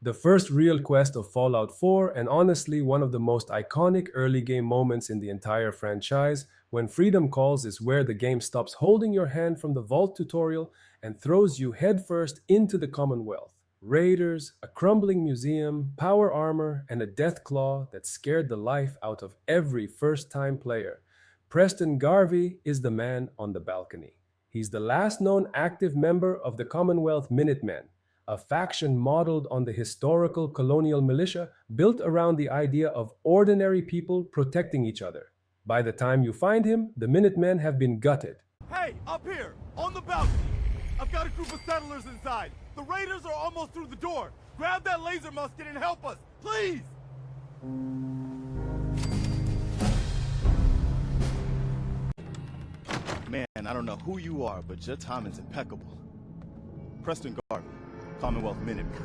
The first real quest of Fallout 4, and honestly, one of the most iconic early game moments in the entire franchise. When Freedom Calls is where the game stops holding your hand from the Vault tutorial and throws you headfirst into the Commonwealth. Raiders, a crumbling museum, power armor, and a Deathclaw that scared the life out of every first-time player. Preston Garvey is the man on the balcony. He's the last known active member of the Commonwealth Minutemen, a faction modeled on the historical colonial militia built around the idea of ordinary people protecting each other. By the time you find him, the Minutemen have been gutted. Hey, up here, on the balcony! I've got a group of settlers inside. The raiders are almost through the door. Grab that laser musket and help us, please! Man, I don't know who you are, but your timing's impeccable. Preston Garvey, Commonwealth Minutemen.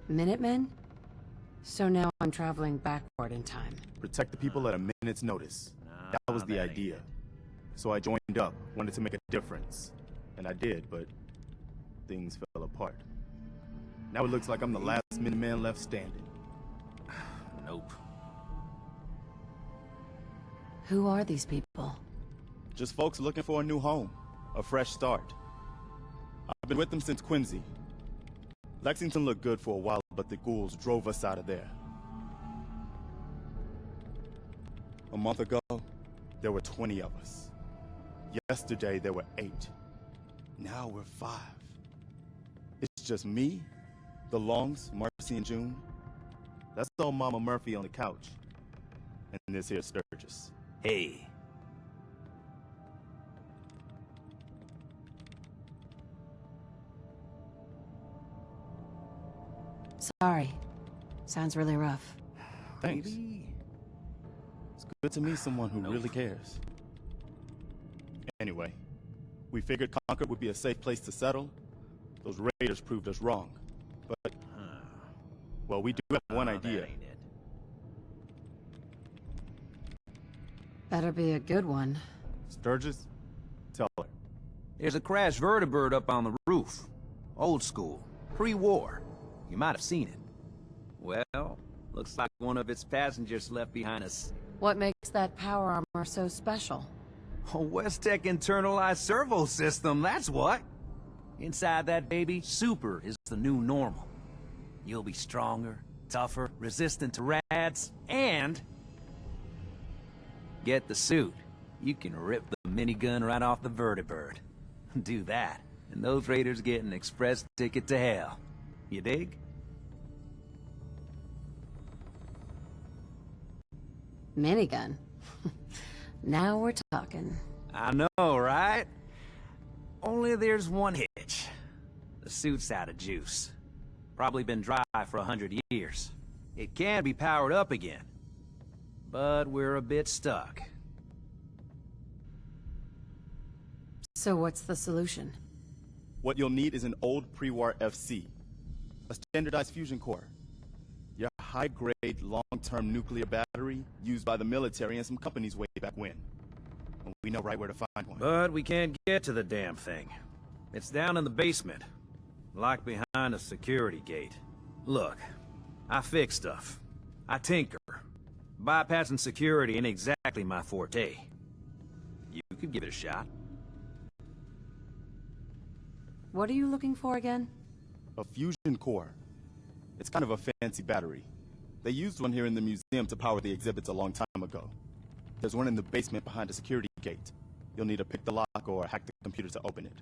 Minutemen? So now I'm traveling backward in time. Protect the people at a minute's notice. That was the idea. So I joined up, wanted to make a difference. And I did, but things fell apart. Now it looks like I'm the last Minuteman left standing. Nope. Who are these people? Just folks looking for a new home, a fresh start. I've been with them since Quincy. Lexington looked good for a while, but the ghouls drove us out of there. A month ago, there were 20 of us. Yesterday, there were 8. Now we're 5. It's just me, the Longs, Marcy, and June. That's old Mama Murphy on the couch. And this here Sturgis. Hey. Sorry. Sounds really rough. Thanks. It's good to meet someone who really cares. Anyway, we figured Concord would be a safe place to settle. Those raiders proved us wrong. But, well, we do have one idea. That ain't it. Better be a good one. Sturgis, tell her. There's a crashed Vertibird up on the roof. Old school. Pre-war. You might have seen it. Well, looks like one of its passengers left behind us. What makes that power armor so special? A West-Tech internalized servo system, that's what. Inside that baby, super is the new normal. You'll be stronger, tougher, resistant to rats, and... get the suit. You can rip the minigun right off the Vertibird. Do that, and those raiders get an express ticket to hell. You dig? Minigun. Now we're talking. I know, right? Only there's one hitch. The suit's out of juice. Probably been dry for 100 years. It can be powered up again. But we're a bit stuck. So what's the solution? What you'll need is an old pre-war FC. A standardized fusion core. Your high-grade, long-term nuclear battery used by the military and some companies way back when. We know right where to find one. But we can't get to the damn thing. It's down in the basement. Locked behind a security gate. Look, I fix stuff. I tinker. Bypassing security ain't exactly my forte. You could give it a shot. What are you looking for again? A fusion core. It's kind of a fancy battery. They used one here in the museum to power the exhibits a long time ago. There's one in the basement behind a security gate. You'll need to pick the lock or hack the computer to open it.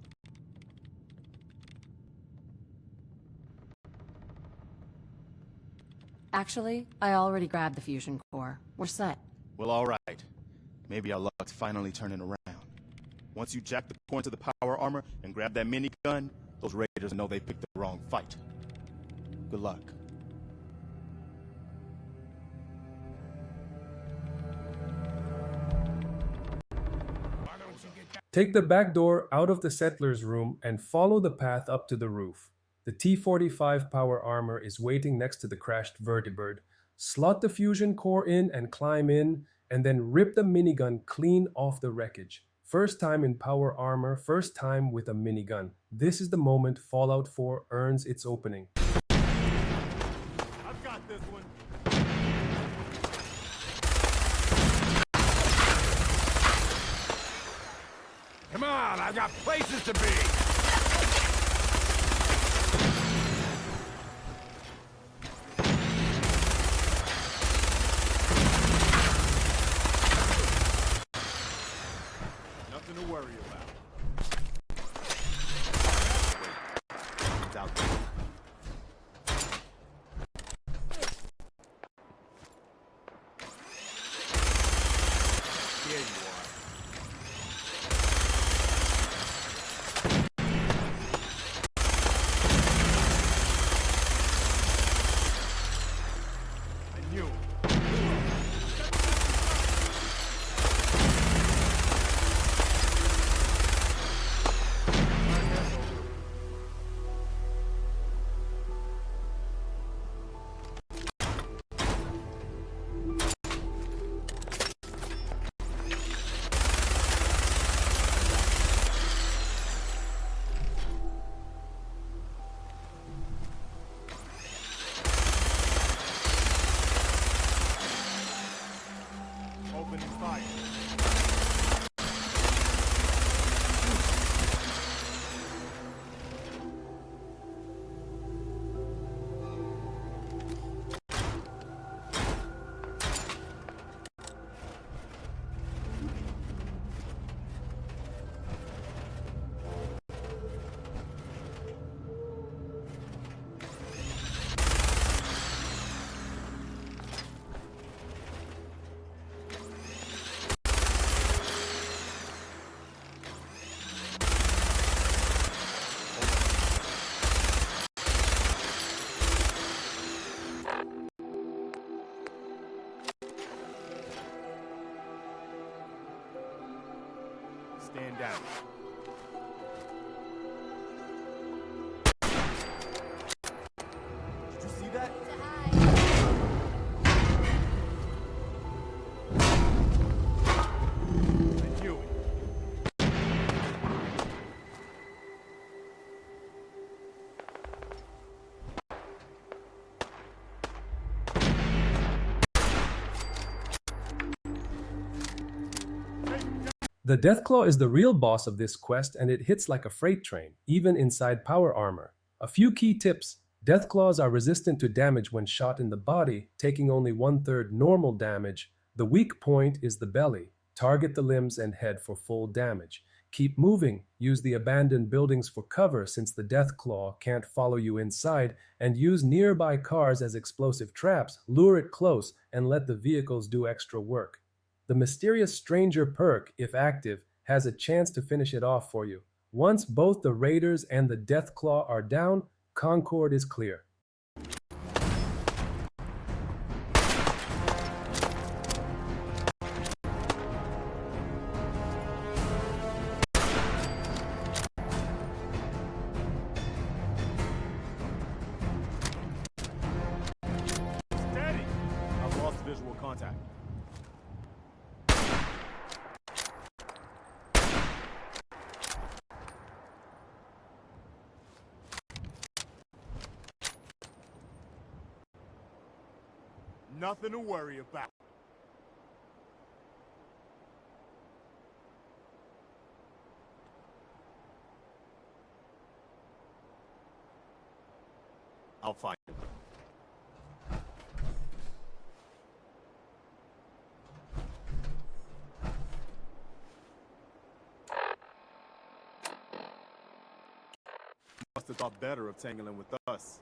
Actually, I already grabbed the fusion core. We're set. Well, all right. Maybe our luck's finally turning around. Once you jack the core into the power armor and grab that minigun, those raiders know they picked the wrong fight. Good luck. Take the back door out of the settler's room and follow the path up to the roof. The T-45 power armor is waiting next to the crashed Vertibird. Slot the fusion core in and climb in, and then rip the minigun clean off the wreckage. First time in power armor, first time with a minigun. This is the moment Fallout 4 earns its opening. I've got this one. Come on, I've got places to be! Nothing to worry about. It's out there. Here you are. I knew it. Opening fire. Stand down. Did you see that? I knew it. The Deathclaw is the real boss of this quest, and it hits like a freight train, even inside power armor. A few key tips. Deathclaws are resistant to damage when shot in the body, taking only 1/3 normal damage. The weak point is the belly. Target the limbs and head for full damage. Keep moving. Use the abandoned buildings for cover since the Deathclaw can't follow you inside, and use nearby cars as explosive traps. Lure it close and let the vehicles do extra work. The mysterious Stranger perk, if active, has a chance to finish it off for you. Once both the Raiders and the Deathclaw are down, Concord is clear. Steady! I've lost visual contact. Nothing to worry about. I'll find him. Must have thought better of tangling with us.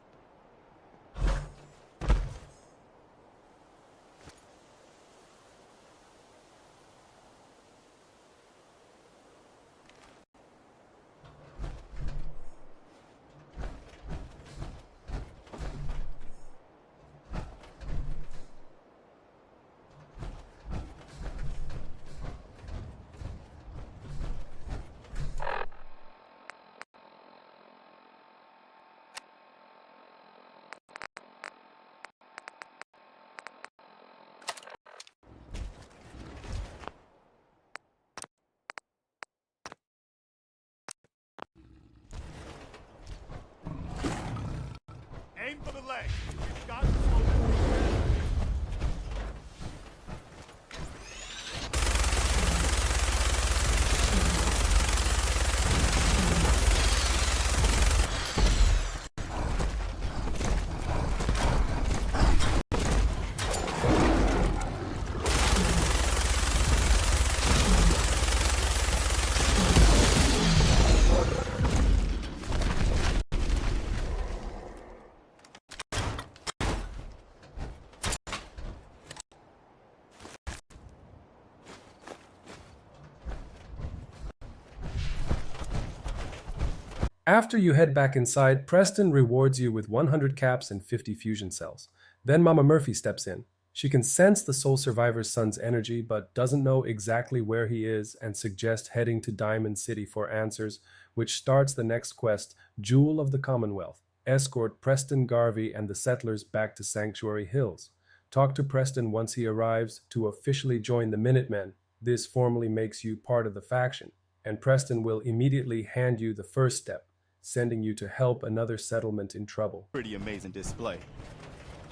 After you head back inside, Preston rewards you with 100 caps and 50 fusion cells. Then Mama Murphy steps in. She can sense the sole survivor's son's energy, but doesn't know exactly where he is and suggests heading to Diamond City for answers, which starts the next quest, Jewel of the Commonwealth. Escort Preston Garvey and the settlers back to Sanctuary Hills. Talk to Preston once he arrives to officially join the Minutemen. This formally makes you part of the faction, and Preston will immediately hand you the first step, sending you to help another settlement in trouble. Pretty amazing display.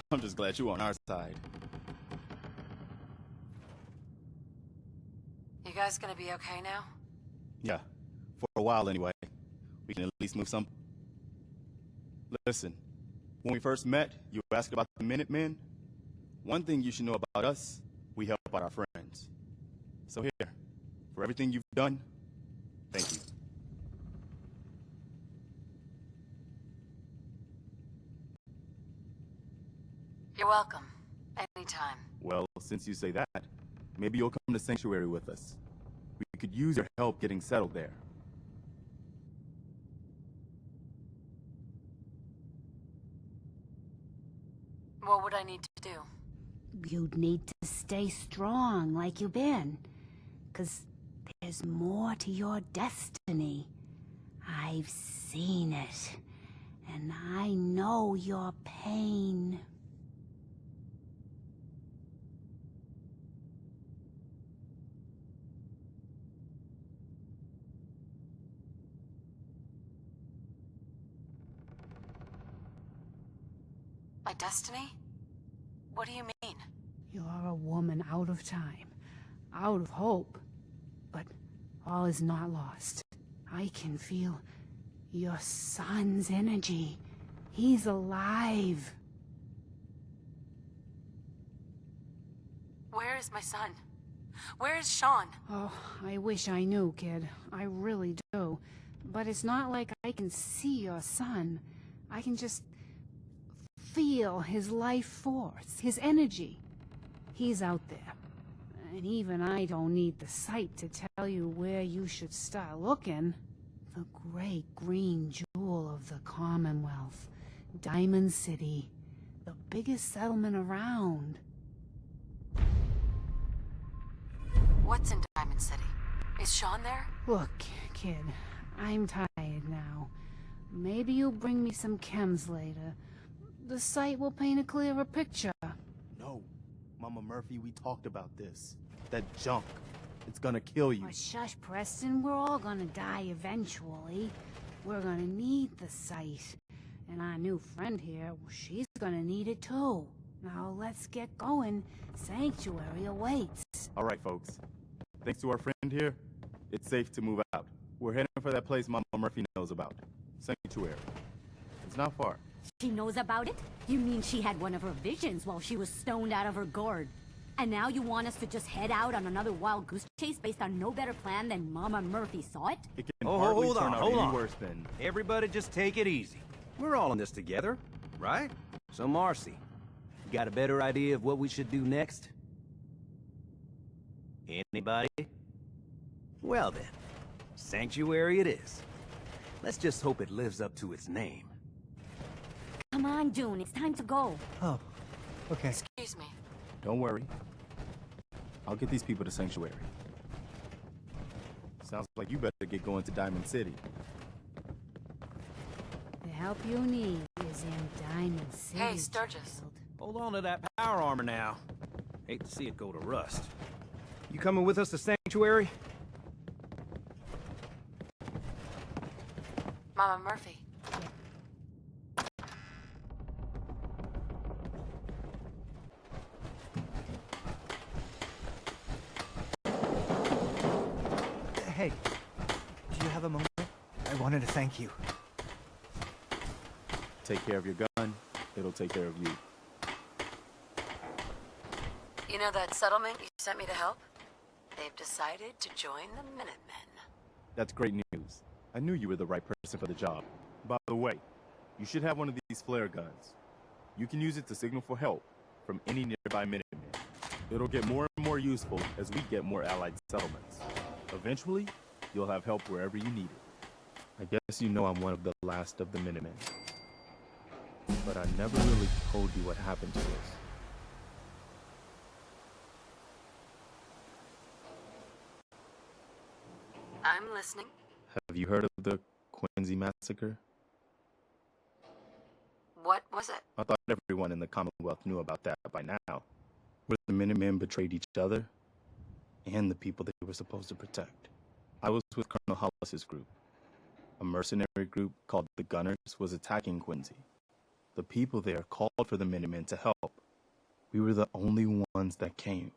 I'm just glad you're on our side. You guys gonna be okay now? Yeah, for a while anyway. We can at least move some. Listen, when we first met, you asked about the Minutemen. One thing you should know about us, we help out our friends. So here, for everything you've done, thank you. You're welcome. Anytime. Well, since you say that, maybe you'll come to Sanctuary with us. We could use your help getting settled there. What would I need to do? You'd need to stay strong like you've been. 'Cause there's more to your destiny. I've seen it. And I know your pain. My destiny? What do you mean? You're a woman out of time, out of hope. But all is not lost. I can feel your son's energy. He's alive. Where is my son? Where is Sean? Oh, I wish I knew, kid. I really do. But it's not like I can see your son. I can just feel his life force, his energy. He's out there. And even I don't need the sight to tell you where you should start looking. The great green jewel of the Commonwealth. Diamond City. The biggest settlement around. What's in Diamond City? Is Sean there? Look, kid, I'm tired now. Maybe you'll bring me some chems later. The sight will paint a clearer picture. No, Mama Murphy, we talked about this. That junk, it's gonna kill you. Oh, shush, Preston. We're all gonna die eventually. We're gonna need the sight. And our new friend here, well, she's gonna need it too. Now let's get going. Sanctuary awaits. All right, folks. Thanks to our friend here, it's safe to move out. We're heading for that place Mama Murphy knows about. Sanctuary. It's not far. She knows about it? You mean she had one of her visions while she was stoned out of her gourd? And now you want us to just head out on another wild goose chase based on no better plan than Mama Murphy saw it? It can hardly hold turn on, out hold any on. worse than... Everybody just take it easy. We're all in this together, right? So Marcy, you got a better idea of what we should do next? Anybody? Well then, Sanctuary it is. Let's just hope it lives up to its name. Come on, June, it's time to go. Oh, okay. Excuse me. Don't worry. I'll get these people to Sanctuary. Sounds like you better get going to Diamond City. The help you need is in Diamond City. Hey, Sturgis. child. Hold on to that power armor now. Hate to see it go to rust. You coming with us to Sanctuary? Mama Murphy. wanted to thank you. Take care of your gun, it'll take care of you. You know that settlement you sent me to help? They've decided to join the Minutemen. That's great news. I knew you were the right person for the job. By the way, you should have one of these flare guns. You can use it to signal for help from any nearby Minutemen. It'll get more and more useful as we get more allied settlements. Eventually, you'll have help wherever you need it. I guess you know I'm one of the last of the Minutemen. But I never really told you what happened to us. I'm listening. Have you heard of the Quincy massacre? What was it? I thought everyone in the Commonwealth knew about that by now. Where the Minutemen betrayed each other and the people they were supposed to protect. I was with Colonel Hollis's group. A mercenary group called the Gunners was attacking Quincy. The people there called for the Minutemen to help. We were the only ones that came.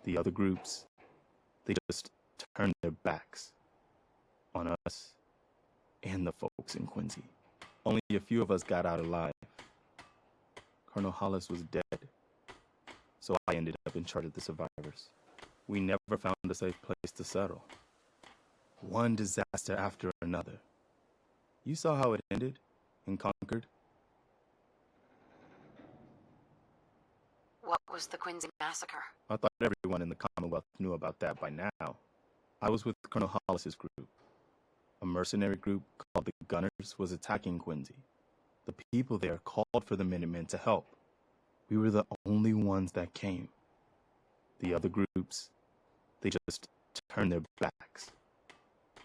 The other groups, they just turned their backs on us and the folks in Quincy. Only a few of us got out alive. Colonel Hollis was dead, so I ended up in charge of the survivors. We never found a safe place to settle. One disaster after another. You saw how it ended in Concord. What was the Quincy massacre? I thought everyone in the Commonwealth knew about that by now. I was with Colonel Hollis's group. A mercenary group called the Gunners was attacking Quincy. The people there called for the Minutemen to help. We were the only ones that came. The other groups, they just turned their backs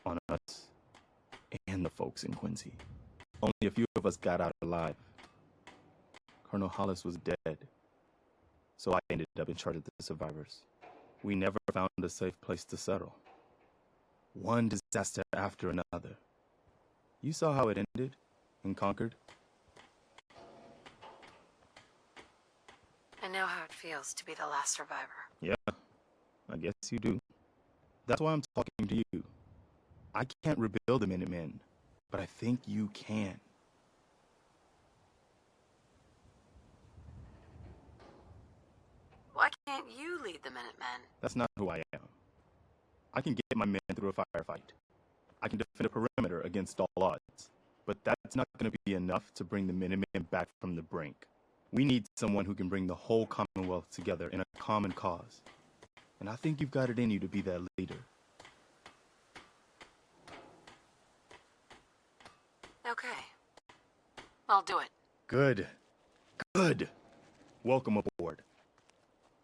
on us and the folks in Quincy. Only a few of us got out alive. Colonel Hollis was dead, so I ended up in charge of the survivors. We never found a safe place to settle. One disaster after another. You saw how it ended in Concord. I know how it feels to be the last survivor. Yeah, I guess you do. That's why I'm talking to you. I can't rebuild the Minutemen, but I think you can. Why can't you lead the Minutemen? That's not who I am. I can get my men through a firefight. I can defend a perimeter against all odds. But that's not going to be enough to bring the Minutemen back from the brink. We need someone who can bring the whole Commonwealth together in a common cause. And I think you've got it in you to be that leader. Okay. I'll do it. Good. Good. Welcome aboard.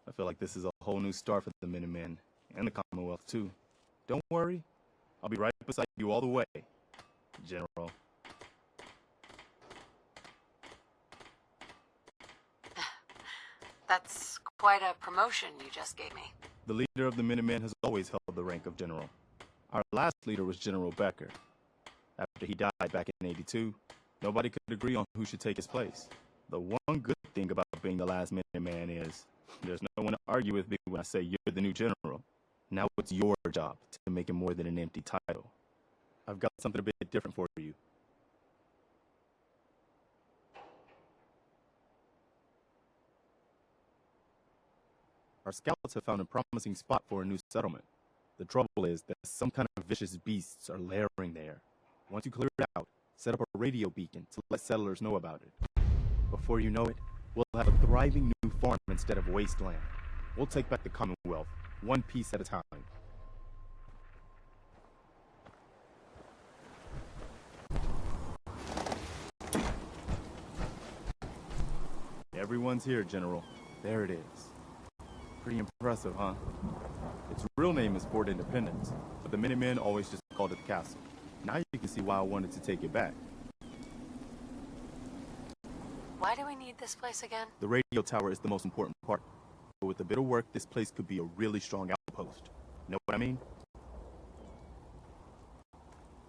I feel like this is a whole new start for the Minutemen and the Commonwealth too. Don't worry. I'll be right beside you all the way, General. That's quite a promotion you just gave me. The leader of the Minutemen has always held the rank of General. Our last leader was General Becker. After he died back in '82, nobody could agree on who should take his place. The one good thing about being the last Minuteman is there's no one to argue with me when I say you're the new general. Now it's your job to make it more than an empty title. I've got something a bit different for you. Our scouts have found a promising spot for a new settlement. The trouble is that some kind of vicious beasts are lairing there. Once you clear it out, set up a radio beacon to let settlers know about it. Before you know it, we'll have a thriving new farm instead of Wasteland. We'll take back the Commonwealth, one piece at a time. Everyone's here, General. There it is. Pretty impressive, huh? Its real name is Fort Independence, but the Minutemen always just called it the castle. Now you can see why I wanted to take it back. Why do we need this place again? The radio tower is the most important part. But with a bit of work, this place could be a really strong outpost. Know what I mean?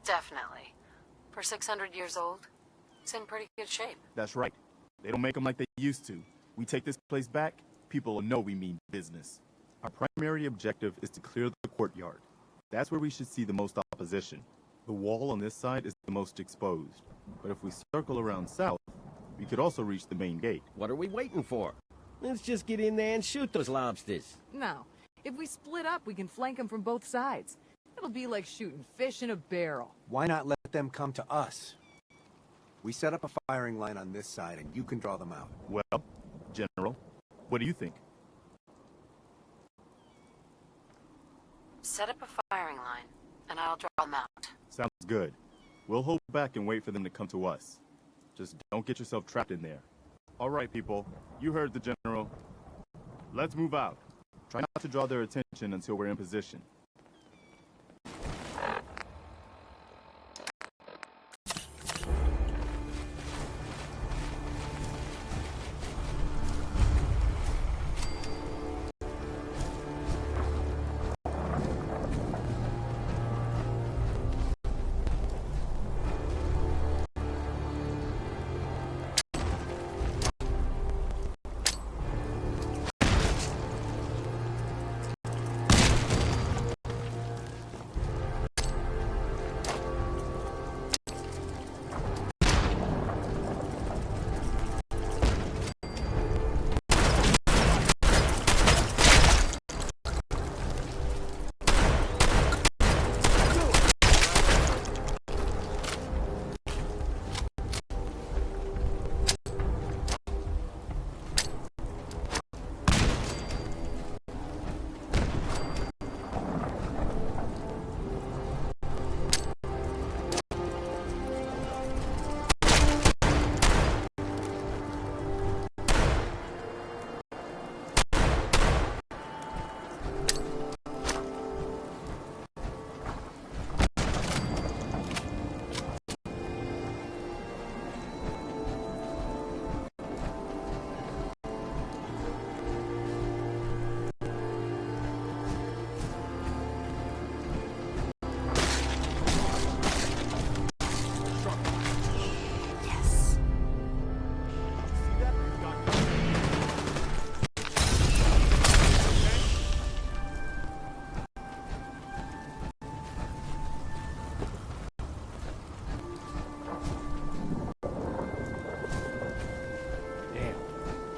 Definitely. For 600 years old, it's in pretty good shape. That's right. They don't make them like they used to. We take this place back, people will know we mean business. Our primary objective is to clear the courtyard. That's where we should see the most opposition. The wall on this side is the most exposed, but if we circle around south, we could also reach the main gate. What are we waiting for? Let's just get in there and shoot those lobsters. No. If we split up, we can flank them from both sides. It'll be like shooting fish in a barrel. Why not let them come to us? We set up a firing line on this side, and you can draw them out. Well, General, what do you think? Set up a firing line, and I'll draw them out. Sounds good. We'll hold back and wait for them to come to us. Just don't get yourself trapped in there. All right, people. You heard the General. Let's move out. Try not to draw their attention until we're in position.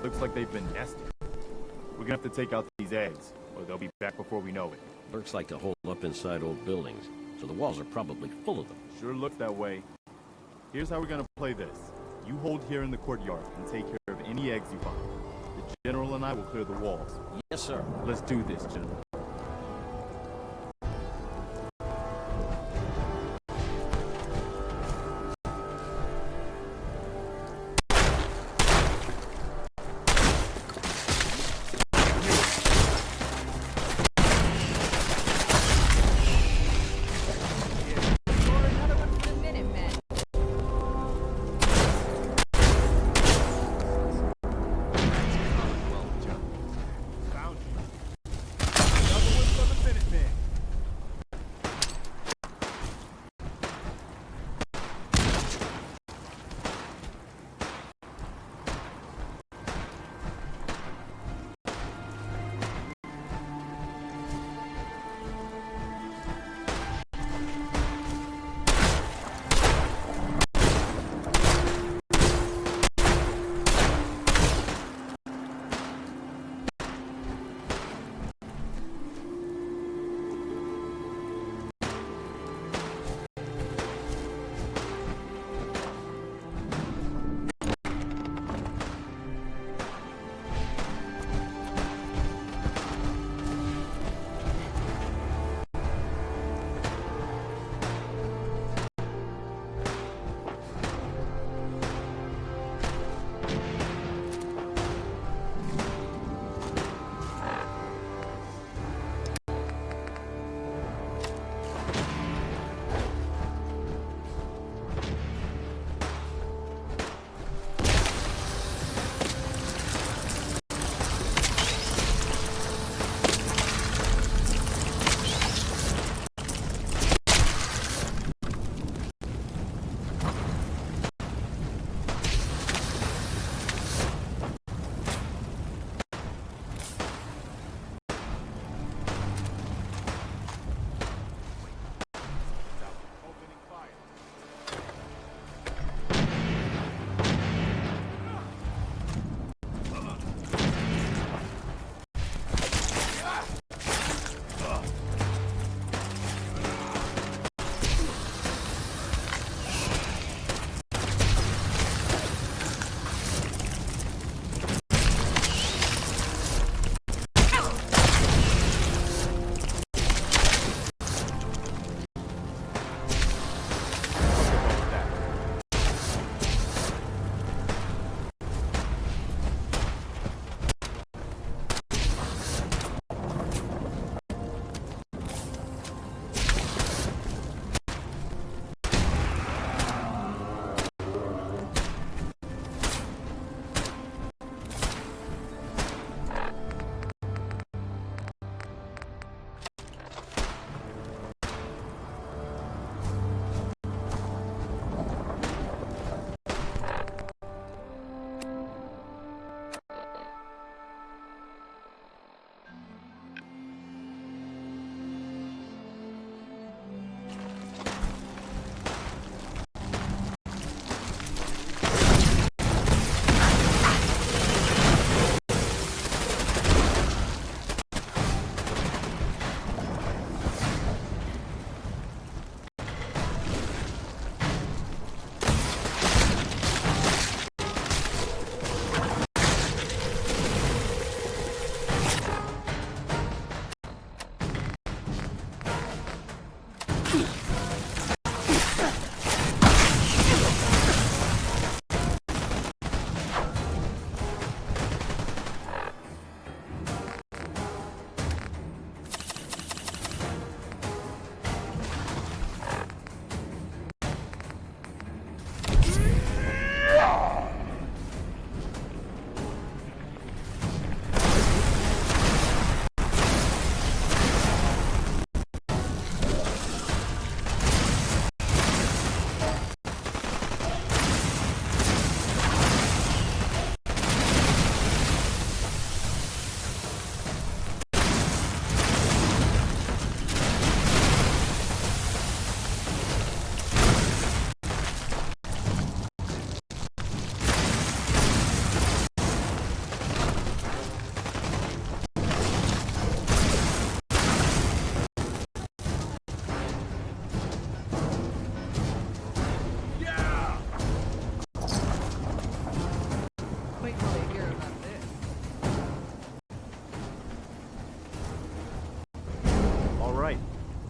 Looks like they've been nesting. We're gonna have to take out these eggs, or they'll be back before we know it. Looks like to hold up inside old buildings, so the walls are probably full of them. Sure looks that way. Here's how we're gonna play this. You hold here in the courtyard and take care of any eggs you find. The General and I will clear the walls. Yes, sir. Let's do this, General.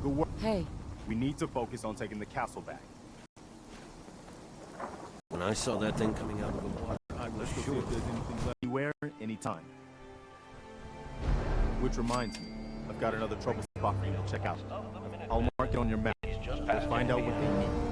Good work. Hey, We need to focus on taking the castle back. When I saw that thing coming out of the water, I was sure. Anywhere, anytime. Which reminds me, I've got another trouble spot for you to check out. I'll mark it on your map. We'll find out what they need.